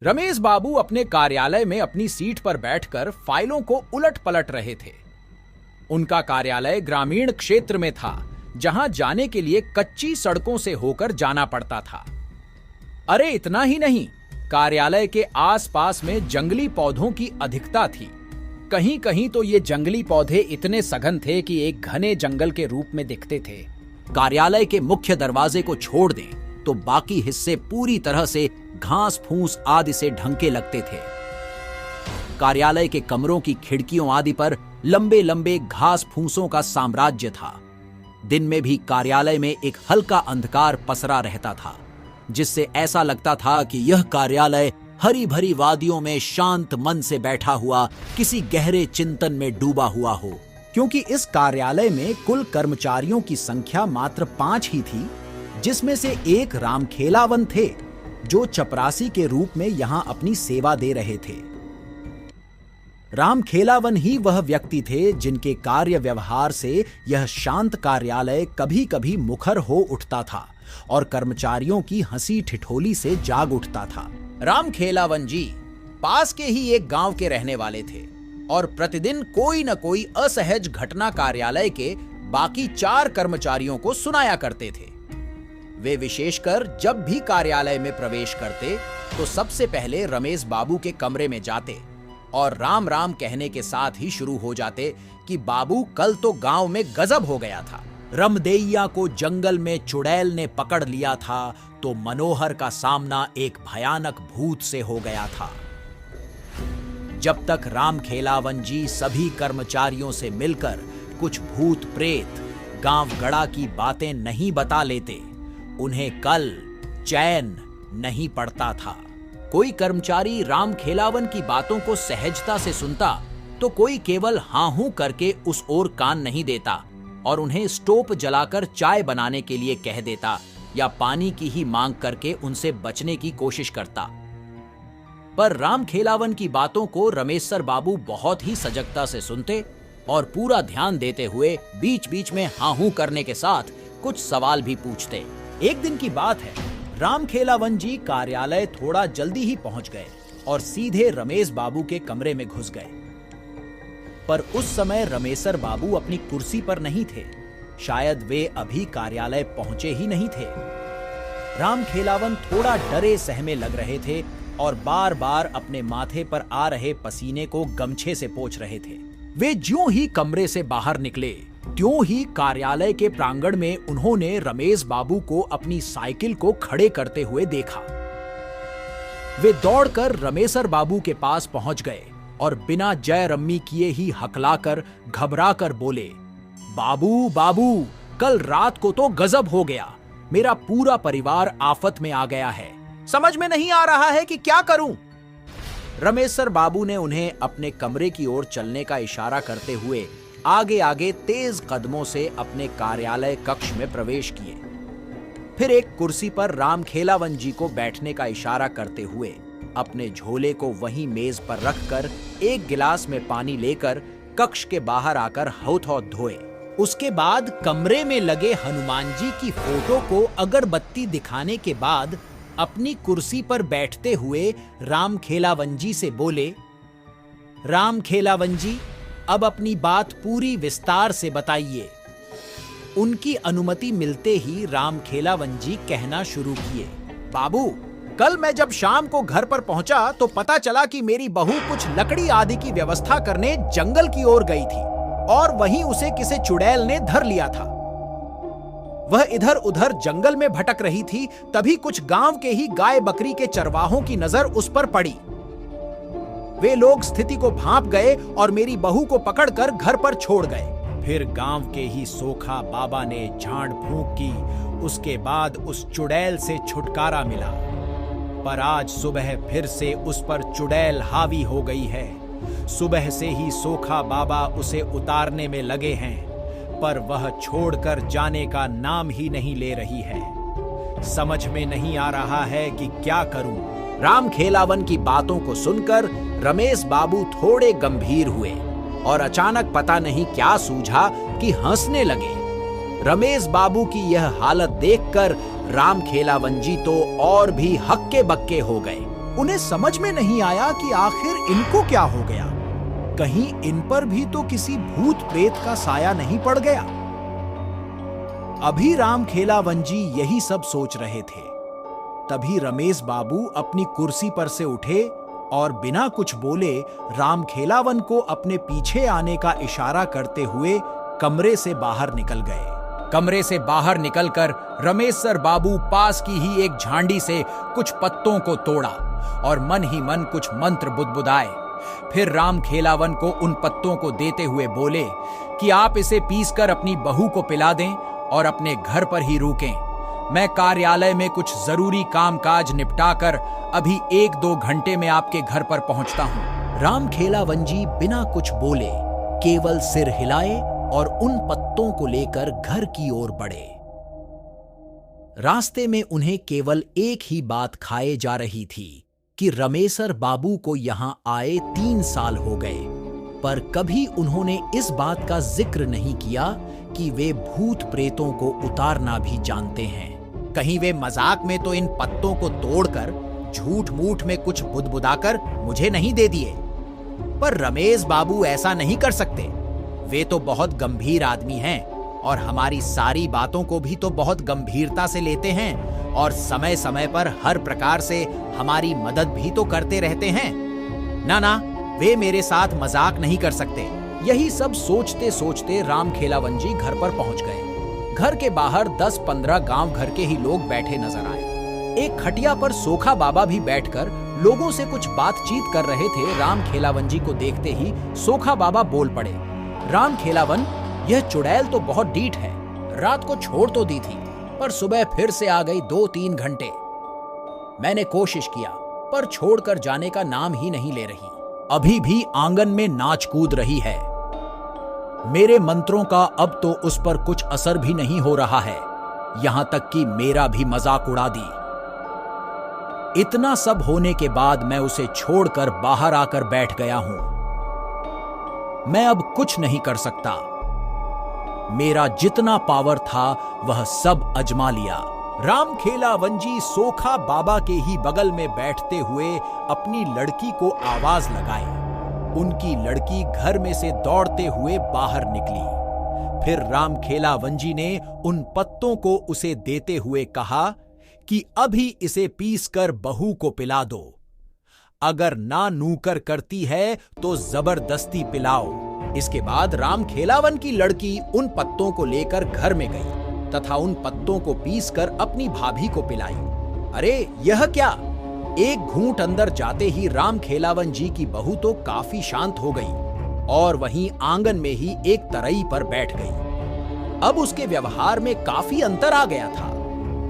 रमेश बाबू अपने कार्यालय में अपनी सीट पर बैठकर फाइलों को उलट पलट रहे थे। उनका कार्यालय ग्रामीण क्षेत्र में था, जहां जाने के लिए कच्ची सड़कों से होकर जाना पड़ता था। अरे इतना ही नहीं, कार्यालय के आसपास में जंगली पौधों की अधिकता थी। कहीं कहीं तो ये जंगली पौधे इतने सघन थे कि एक घने जंगल के रूप में दिखते थे। कार्यालय के मुख्य दरवाजे को छोड़ दें तो बाकी हिस्से पूरी तरह से घास फूस आदि से ढंके लगते थे। कार्यालय के कमरों की खिड़कियों आदि पर लंबे लंबे घास फूसों का साम्राज्य था। दिन में भी कार्यालय में एक हल्का अंधकार पसरा रहता था, जिससे ऐसा लगता था कि यह कार्यालय हरी भरी वादियों में शांत मन से बैठा हुआ किसी गहरे चिंतन में डूबा हुआ हो। क्योंकि इस कार्यालय में कुल कर्मचारियों की संख्या मात्र 5 ही थी, जिसमें से एक रामखेलावन थे, जो चपरासी के रूप में यहां अपनी सेवा दे रहे थे। रामखेलावन ही वह व्यक्ति थे जिनके कार्य व्यवहार से यह शांत कार्यालय कभी कभी मुखर हो उठता था और कर्मचारियों की हंसी ठिठोली से जाग उठता था। रामखेलावन जी पास के ही एक गांव के रहने वाले थे और प्रतिदिन कोई न कोई असहज घटना कार्यालय के बाकी 4 कर्मचारियों को सुनाया करते थे। वे विशेषकर जब भी कार्यालय में प्रवेश करते तो सबसे पहले रमेश बाबू के कमरे में जाते और राम राम कहने के साथ ही शुरू हो जाते कि बाबू कल तो गांव में गजब हो गया था। रमदेइया को जंगल में चुड़ैल ने पकड़ लिया था तो मनोहर का सामना एक भयानक भूत से हो गया था। जब तक रामखेलावन जी सभी कर्मचारियों से मिलकर कुछ भूत प्रेत गांव गड़ा की बातें नहीं बता लेते, उन्हें कल चैन नहीं पड़ता था। कोई कर्मचारी रामखेलावन की बातों को सहजता से सुनता तो कोई केवल हां हूं करके उस ओर कान नहीं देता और उन्हें स्टोव जलाकर चाय बनाने के लिए कह देता या पानी की ही मांग करके उनसे बचने की कोशिश करता। पर रामखेलावन की बातों को रमेशर बाबू बहुत ही सजगता से सुनते और पूरा ध्यान देते हुए बीच बीच में हां हूं करने के साथ कुछ सवाल भी पूछते। एक दिन की बात है, रामखेलावन जी कार्यालय थोड़ा जल्दी ही पहुंच गए और सीधे रमेश बाबू के कमरे में घुस गए। पर उस समय रमेशर बाबू अपनी कुर्सी पर नहीं थे, शायद वे अभी कार्यालय पहुंचे ही नहीं थे। रामखेलावन थोड़ा डरे सहमे लग रहे थे और बार बार अपने माथे पर आ रहे पसीने को गमछे से पोंछ रहे थे। वे ज्यों ही कमरे से बाहर निकले, त्यों ही कार्यालय के प्रांगण में उन्होंने रमेश बाबू को अपनी साइकिल को खड़े करते हुए देखा। वे दौड़कर रमेशर बाबू के पास पहुंच गए और बिना जय रम्मी किए ही हकलाकर घबराकर बोले, बाबू बाबू, कल रात को तो गजब हो गया। मेरा पूरा परिवार आफत में आ गया है। समझ में नहीं आ रहा है कि क्या करूं। रमेशर बाबू ने उन्हें अपने कमरे की ओर चलने का इशारा करते हुए आगे आगे तेज कदमों से अपने कार्यालय कक्ष में प्रवेश किए। फिर एक कुर्सी पर रामखेलावन जी को बैठने का इशारा करते हुए अपने झोले को वहीं मेज पर रखकर एक गिलास में पानी लेकर कक्ष के बाहर आकर हौथ-हौथ धोए। उसके बाद कमरे में लगे हनुमान जी की फोटो को अगरबत्ती दिखाने के बाद अपनी कुर्सी पर बैठते हुए रामखेलावन जी से बोले, रामखेलावन जी, अब अपनी बात पूरी विस्तार से बताइए। उनकी अनुमति मिलते ही रामखेलावन जी कहना शुरू किए, बाबू, कल मैं जब शाम को घर पर पहुंचा तो पता चला कि मेरी बहू कुछ लकड़ी आदि की व्यवस्था करने जंगल की ओर गई थी और वहीं उसे किसी चुड़ैल ने धर लिया था। वह इधर उधर जंगल में भटक रही थी, तभी कुछ गांव के ही गाय बकरी के चरवाहों की नजर उस पर पड़ी। वे लोग स्थिति को भांप गए और मेरी बहू को पकड़कर घर पर छोड़ गए। फिर गांव के ही सोखा बाबा ने झाड़ फूंक की, उसके बाद उस चुड़ैल से छुटकारा मिला। पर आज सुबह फिर से उस पर चुड़ैल हावी हो गई है। सुबह से ही सोखा बाबा उसे उतारने में लगे हैं, पर वह छोड़कर जाने का नाम ही नहीं ले रही है। समझ में नहीं आ रहा है कि क्या करूं। रामखेलावन की बातों को सुनकर रमेश बाबू थोड़े गंभीर हुए और अचानक पता नहीं क्या सूझा कि हंसने लगे। रमेश बाबू की यह हालत देखकर रामखेलावन जी तो और भी हक्के बक्के हो गए। उन्हें समझ में नहीं आया कि आखिर इनको क्या हो गया। कहीं इन पर भी तो किसी भूत प्रेत का साया नहीं पड़ गया। अभी रामखेलावन जी यही सब सोच रहे थे, तभी रमेश बाबू अपनी कुर्सी पर से उठे और बिना कुछ बोले रामखेलावन को अपने पीछे आने का इशारा करते हुए कमरे से बाहर निकल गए। कमरे से बाहर निकलकर रमेशर बाबू पास की ही एक झांडी से कुछ पत्तों को तोड़ा और मन ही मन कुछ मंत्र बुदबुदाए। फिर रामखेलावन को उन पत्तों को देते हुए बोले कि आप इसे पीसकर अपनी बहू को पिला दें और अपने घर पर ही रुकें। मैं कार्यालय में कुछ जरूरी कामकाज निपटाकर अभी 1-2 घंटे में आपके घर पर पहुंचता हूं। रामखेलावन जी बिना कुछ बोले केवल सिर हिलाए और उन पत्तों को लेकर घर की ओर बढ़े। रास्ते में उन्हें केवल एक ही बात खाए जा रही थी कि रमेशर बाबू को यहां आए 3 साल हो गए, पर कभी उन्होंने इस बात का जिक्र नहीं किया कि वे भूत प्रेतों को उतारना भी जानते हैं। कहीं वे मजाक में तो इन पत्तों को तोड़कर झूठ मूठ में कुछ बुदबुदाकर मुझे नहीं दे दिए, पर रमेश बाबू ऐसा नहीं कर सकते। वे तो बहुत गंभीर आदमी हैं और हमारी सारी बातों को भी तो बहुत गंभीरता से लेते हैं और समय समय पर हर प्रकार से हमारी मदद भी तो करते रहते हैं। ना, वे मेरे साथ मजाक नहीं कर सकते। यही सब सोचते सोचते रामखेलावन जी घर पर पहुंच गए। घर के बाहर 10-15 गांव घर के ही लोग बैठे नजर आए। एक खटिया पर सोखा बाबा भी बैठकर लोगों से कुछ बातचीत कर रहे थे। रामखेलावन जी को देखते ही सोखा बाबा बोल पड़े, रामखेलावन, यह चुड़ैल तो बहुत डीठ है। रात को छोड़ तो दी थी, पर सुबह फिर से आ गई 2-3 घंटे। मैंने कोशिश किया, पर छोड़कर जाने का नाम ही नहीं ले रही। अभी भी आंगन में नाच कूद रही है। मेरे मंत्रों का अब तो उस पर कुछ असर भी नहीं हो रहा है, यहां तक कि मेरा भी मजाक उड़ा दी। इतना सब होने के बाद मैं उसे छोड़कर बाहर आकर बैठ गया हूं। मैं अब कुछ नहीं कर सकता। मेरा जितना पावर था वह सब अजमा लिया। रामखेलावन जी सोखा बाबा के ही बगल में बैठते हुए अपनी लड़की को आवाज लगाई। उनकी लड़की घर में से दौड़ते हुए बाहर निकली। फिर रामखेलावन जी ने उन पत्तों को उसे देते हुए कहा कि अभी इसे पीसकर बहू को पिला दो। अगर ना नूकर करती है तो जबरदस्ती पिलाओ। इसके बाद रामखेलावन की लड़की उन पत्तों को लेकर घर में गई तथा उन पत्तों को पीसकर अपनी भाभी को पिलाई। अरे यह क्या! एक घूंट अंदर जाते ही रामखेलावन जी की बहू तो काफी शांत हो गई और वहीं आंगन में ही एक तरई पर बैठ गई। अब उसके व्यवहार में काफी अंतर आ गया था।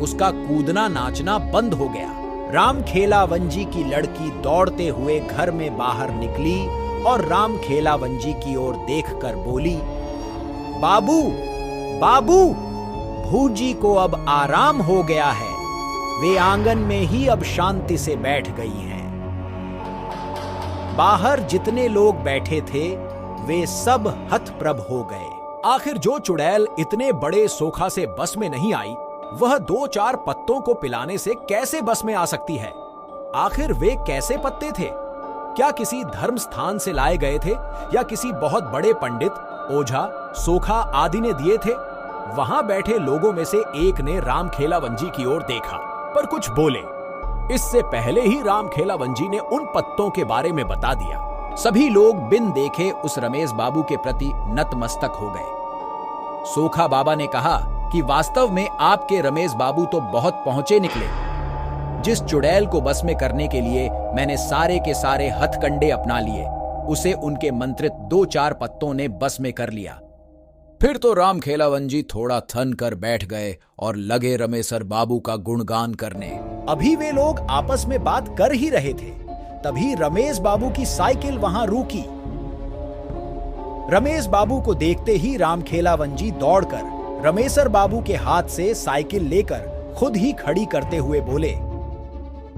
उसका कूदना नाचना बंद हो गया। रामखेलावन जी की लड़की दौड़ते हुए घर में बाहर निकली और रामखेलावन जी की ओर देखकर बोली, बाबू, बाबू, भूजी को अब आराम हो गया है। वे आंगन में ही अब शांति से बैठ गई हैं। बाहर जितने लोग बैठे थे वे सब हतप्रभ हो गए। आखिर जो चुड़ैल इतने बड़े सोखा से बस में नहीं आई, वह 2-4 पत्तों को पिलाने से कैसे बस में आ सकती है? आखिर वे कैसे पत्ते थे? क्या किसी धर्म स्थान से लाए गए थे या किसी बहुत बड़े पंडित, ओझा, सोखा आदि ने दिए थे? वहां बैठे लोगों में से एक ने रामखेलावन जी की ओर देखा, पर कुछ बोले। इससे पहले ही रामखेलावन जी ने उन पत्तों के बारे में बता दिया। सभी लोग बिन देखे उस रमेश बाबू के प्रति नतमस्तक हो गए। सोखा बाबा ने कहा कि वास्तव में आपके रमेश बाबू तो बहुत पहुंचे निकले। जिस चुड़ैल को बस में करने के लिए मैंने सारे के सारे हथकंडे अपना लिए, उसे उनके मंत्रित 2-4 पत्तों ने बस में कर लिया। फिर तो रामखेलावन जी थोड़ा थन कर बैठ गए और लगे रमेशर बाबू का गुणगान करने। अभी वे लोग आपस में बात कर ही रहे थे, तभी रमेश बाबू की साइकिल वहां रुकी। रमेश बाबू को देखते ही रामखेलावन जी दौड़कर रमेशर बाबू के हाथ से साइकिल लेकर खुद ही खड़ी करते हुए बोले,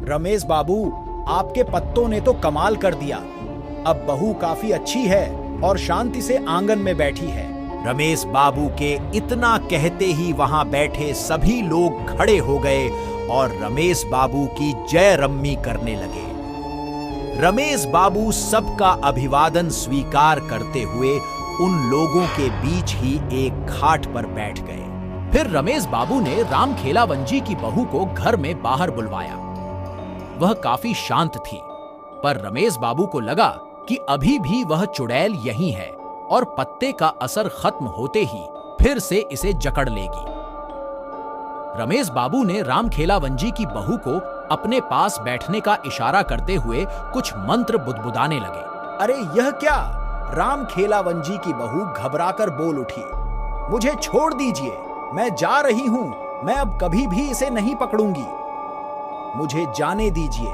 रमेश बाबू, आपके पत्तों ने तो कमाल कर दिया। अब बहू काफी अच्छी है और शांति से आंगन में बैठी है। रमेश बाबू के इतना कहते ही वहां बैठे सभी लोग खड़े हो गए और रमेश बाबू की जय रम्मी करने लगे। रमेश बाबू सबका अभिवादन स्वीकार करते हुए उन लोगों के बीच ही एक खाट पर बैठ गए। फिर रमेश बाबू ने राम खेलावंजी की बहू को घर में बाहर बुलवाया। वह काफी शांत थी, पर रमेश बाबू को लगा कि अभी भी वह चुड़ैल यहीं है और पत्ते का असर खत्म होते ही फिर से इसे जकड़ लेगी। रमेश बाबू ने राम खेलावंजी की बहू को अपने पास बैठने का इशारा करते हुए कुछ मंत्र बुदबुदाने लगे। अरे यह क्या? राम खेलावंजी की बहू घबराकर बोल उठी, मुझे छोड़ दीजिए, मैं जा रही हूं, मैं अब कभी भी इसे नहीं पकड़ूंगी। मुझे जाने दीजिए,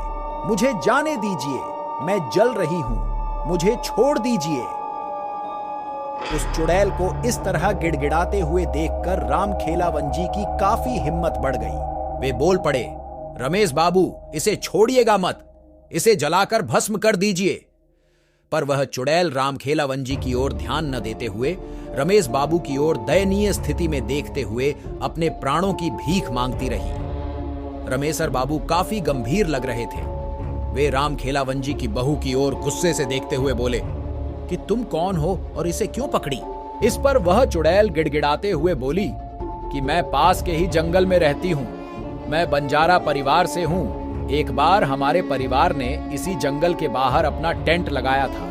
मुझे जाने दीजिए, मैं जल रही हूं, मुझे छोड़ दीजिए। उस चुड़ैल को इस तरह गिड़गिड़ाते हुए देखकर राम खेलावंजी की काफी हिम्मत बढ़ गई। वे बोल पड़े, रमेश बाबू, इसे छोड़िएगा मत, इसे जलाकर भस्म कर दीजिए। पर वह चुड़ैल राम खेलावंजी की ओर ध्यान न देते हुए रमेश बाबू की ओर दयनीय स्थिति में देखते हुए अपने प्राणों की भीख मांगती रही। रमेशर बाबू काफी गंभीर लग रहे थे। वे राम खेलावंजी की बहू की ओर गुस्से से देखते हुए बोले कि तुम कौन हो और इसे क्यों पकड़ी? इस पर वह चुड़ैल गिड़गिड़ाते हुए बोली कि मैं पास के ही जंगल में रहती हूँ, मैं बंजारा परिवार से हूँ। एक बार हमारे परिवार ने इसी जंगल के बाहर अपना टेंट लगाया था।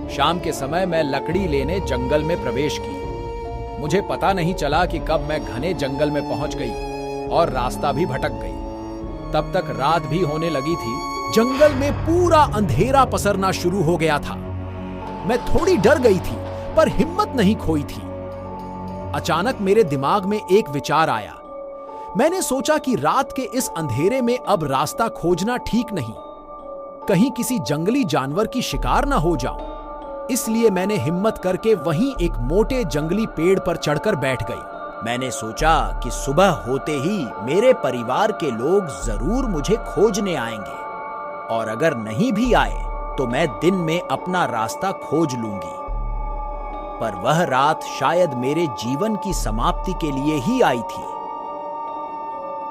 शाम के समय मैं लकड़ी लेने जंगल में प्रवेश की। मुझे पता नहीं चला कि कब मैं घने जंगल में पहुंच गई और रास्ता भी भटक गई। तब तक रात भी होने लगी थी। जंगल में पूरा अंधेरा पसरना शुरू हो गया था। मैं थोड़ी डर गई थी, पर हिम्मत नहीं खोई थी। अचानक मेरे दिमाग में एक विचार आया। मैंने सोचा कि रात के इस अंधेरे में अब रास्ता खोजना ठीक नहीं, कहीं किसी जंगली जानवर की शिकार ना हो जाऊं। इसलिए मैंने हिम्मत करके वहीं एक मोटे जंगली पेड़ पर चढ़कर बैठ गई। मैंने सोचा कि सुबह होते ही मेरे परिवार के लोग जरूर मुझे खोजने आएंगे, और अगर नहीं भी आए तो मैं दिन में अपना रास्ता खोज लूंगी। पर वह रात शायद मेरे जीवन की समाप्ति के लिए ही आई थी।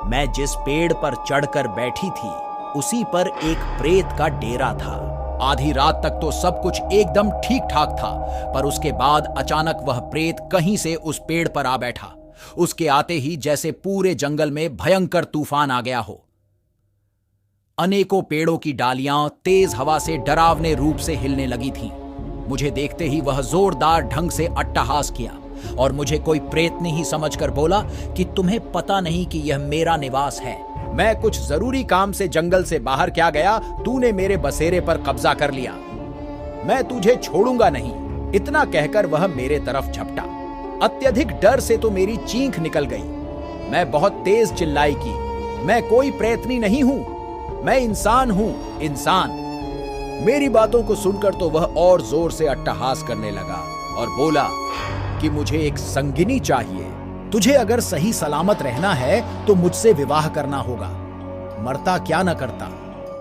मैं जिस पेड़ पर चढ़कर बैठी थी, उसी पर एक प्रेत का डेरा था। आधी रात तक तो सब कुछ एकदम ठीक ठाक था, पर उसके बाद अचानक वह प्रेत कहीं से उस पेड़ पर आ बैठा। उसके आते ही जैसे पूरे जंगल में भयंकर तूफान आ गया हो। अनेकों पेड़ों की डालियां तेज हवा से डरावने रूप से हिलने लगी थीं। मुझे देखते ही वह जोरदार ढंग से अट्टहास किया और मुझे कोई प्रेतनी ही समझकर बोला कि तुम्हें पता नहीं कि यह मेरा निवास है। मैं कुछ जरूरी काम से जंगल से बाहर क्या गया, तूने मेरे बसेरे पर कब्जा कर लिया, मैं तुझे छोड़ूंगा नहीं। इतना कहकर वह मेरे तरफ झपटा। अत्यधिक डर से तो मेरी चीख निकल गई। मैं बहुत तेज चिल्लाई कि मैं कोई प्रेतनी नहीं हूं, मैं इंसान हूं, इंसान। मेरी बातों को सुनकर तो वह और जोर से अट्टहास करने लगा और बोला कि मुझे एक संगिनी चाहिए। तुझे अगर सही सलामत रहना है तो मुझसे विवाह करना होगा, मरता क्या न करता।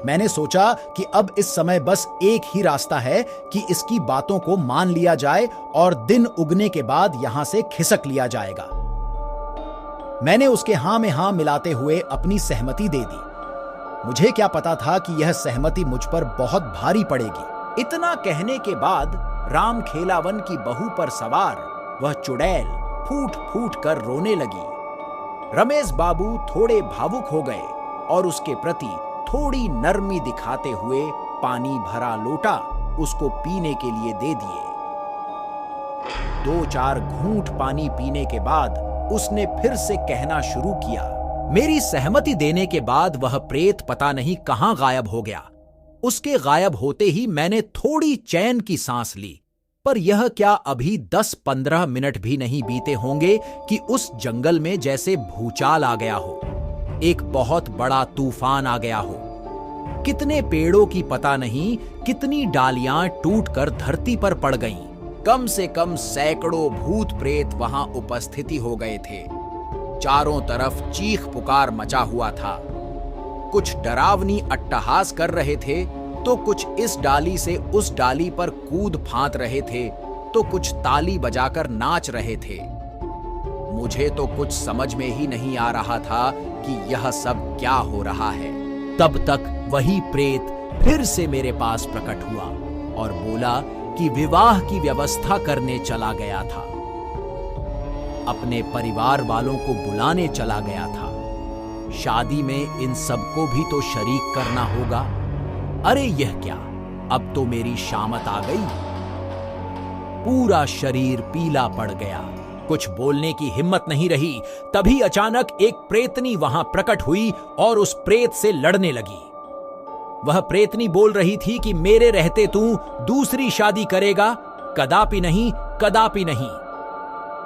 मैंने सोचा कि अब इस समय बस एक ही रास्ता है कि इसकी बातों को मान लिया जाए और दिन उगने के बाद यहां से खिसक लिया जाएगा। मैंने उसके हां में हां मिलाते हुए अपनी सहमति दे दी। मुझे क्या पता था कि यह सहमति मुझ पर बहुत भारी पड़ेगी। इतना कहने के बाद राम खेलावन की बहू पर सवार वह चुड़ैल फूट फूट कर रोने लगी। रमेश बाबू थोड़े भावुक हो गए और उसके प्रति थोड़ी नरमी दिखाते हुए पानी भरा लोटा उसको पीने के लिए दे दिए। 2-4 घूंट पानी पीने के बाद उसने फिर से कहना शुरू किया। मेरी सहमति देने के बाद वह प्रेत पता नहीं कहां गायब हो गया। उसके गायब होते ही मैंने थोड़ी चैन की सांस ली। पर यह क्या अभी 10-15 मिनट भी नहीं बीते होंगे कि उस जंगल में जैसे भूचाल आ गया हो, एक बहुत बड़ा तूफान आ गया हो। कितने पेड़ों की पता नहीं कितनी डालियां टूटकर धरती पर पड़ गईं। कम से कम सैकड़ों भूत प्रेत वहां उपस्थिति हो गए थे। चारों तरफ चीख पुकार मचा हुआ था। कुछ डरावनी अट्टहास कर रहे थे, तो कुछ इस डाली से उस डाली पर कूद फांत रहे थे, तो कुछ ताली बजाकर नाच रहे थे। मुझे तो कुछ समझ में ही नहीं आ रहा था कि यह सब क्या हो रहा है। तब तक वही प्रेत फिर से मेरे पास प्रकट हुआ और बोला कि विवाह की व्यवस्था करने चला गया था, अपने परिवार वालों को बुलाने चला गया था। शादी में इन सबको भी तो शरीक करना होगा। अरे यह क्या, अब तो मेरी शामत आ गई। पूरा शरीर पीला पड़ गया, कुछ बोलने की हिम्मत नहीं रही। तभी अचानक एक प्रेतनी वहां प्रकट हुई और उस प्रेत से लड़ने लगी। वह प्रेतनी बोल रही थी कि मेरे रहते तू दूसरी शादी करेगा, कदापि नहीं, कदापि नहीं,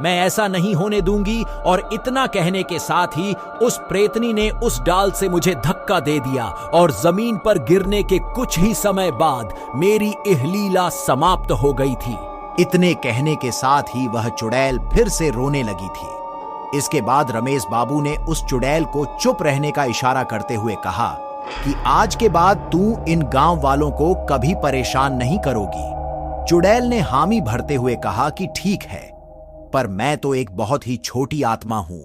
मैं ऐसा नहीं होने दूंगी। और इतना कहने के साथ ही उस प्रेतनी ने उस डाल से मुझे धक्का दे दिया और जमीन पर गिरने के कुछ ही समय बाद मेरी इहलीला समाप्त हो गई थी। इतने कहने के साथ ही वह चुड़ैल फिर से रोने लगी थी। इसके बाद रमेश बाबू ने उस चुड़ैल को चुप रहने का इशारा करते हुए कहा कि आज के बाद तू इन गांव वालों को कभी परेशान नहीं करोगी। चुड़ैल ने हामी भरते हुए कहा कि ठीक है, पर मैं तो एक बहुत ही छोटी आत्मा हूं।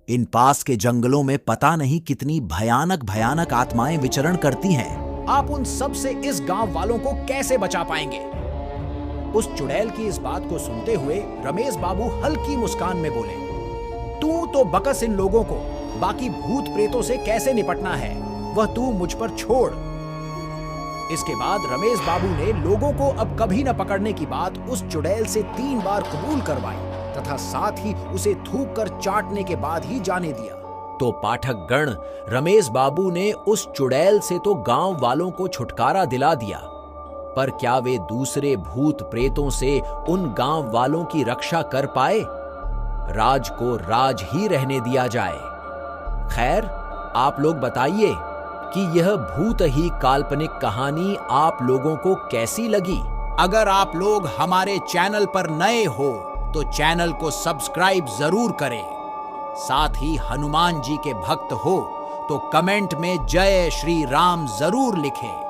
इन पास के जंगलों में पता नहीं कितनी भयानक भयानक आत्माएं विचरण करती हैं। आप उन सब से इस गांव वालों को कैसे बचा पाएंगे? उस चुड़ैल की इस बात को सुनते हुए रमेश बाबू हल्की मुस्कान में बोले, तू तो बकस इन लोगों को, बाकी भूत प्रेतों से कैसे निपटना है वह तू मुझ पर छोड़। इसके बाद रमेश बाबू ने लोगों को अब कभी न पकड़ने की बात उस चुड़ैल से 3 बार कबूल करवाई तथा साथ ही उसे थूक कर चाटने के बाद ही जाने दिया। तो पाठक गण, रमेश बाबू ने उस चुड़ैल से तो गांव वालों को छुटकारा दिला दिया, पर क्या वे दूसरे भूत प्रेतों से उन गांव वालों की रक्षा कर पाए? राज को राज ही रहने दिया जाए। खैर, आप लोग बताइए कि यह भूत ही काल्पनिक कहानी आप लोगों को कैसी लगी? अगर आप लोग हमारे चैनल पर नए हो तो चैनल को सब्सक्राइब जरूर करें। साथ ही हनुमान जी के भक्त हो तो कमेंट में जय श्री राम जरूर लिखें।